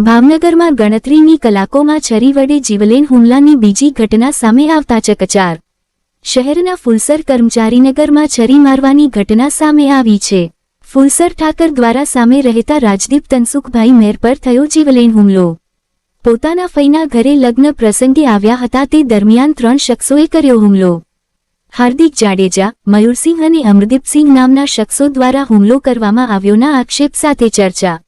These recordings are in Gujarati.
ભાવનગરમાં ગણતરીની કલાકોમાં છરી વડે જીવલેણ હુમલાની બીજી ઘટના સામે આવતા ચકચાર. શહેરના ફુલસર કર્મચારીનગરમાં છરી મારવાની ઘટના સામે આવી છે. ફુલસર ઠાકર દ્વારા સામે રહેતા રાજદીપ તનસુખભાઈ મેર પર થયો જીવલેણ હુમલો. પોતાના ફઈના ઘરે લગ્ન પ્રસંગે આવ્યા હતા તે દરમિયાન 3 શખ્સોએ કર્યો હુમલો. હાર્દિક જાડેજા, મયુરસિંહ અને અમરદીપસિંહ નામના શખ્સો દ્વારા હુમલો કરવામાં આવ્યોના આક્ષેપ સાથે ચર્ચા.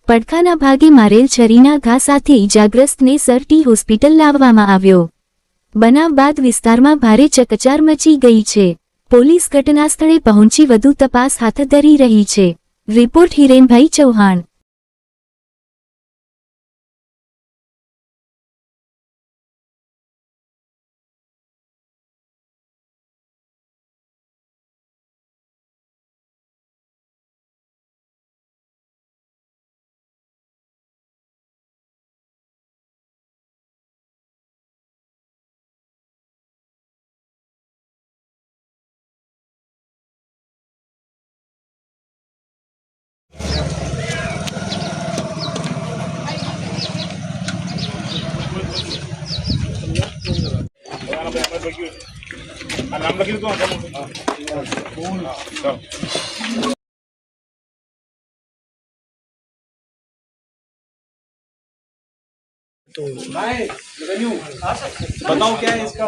પડખાના ભાગે મારેલ છરીના ઘા સાથે ઇજાગ્રસ્તને સરટી હોસ્પિટલ લાવવામાં આવ્યો. બનાવ બાદ વિસ્તારમાં ભારે ચકચાર મચી ગઈ છે. પોલીસ ઘટનાસ્થળે પહોંચી વધુ તપાસ હાથ ધરી રહી છે. રિપોર્ટ હિરેનભાઈ ચૌહાણ. નામ લખી દો. तो बताओ क्या है इसका.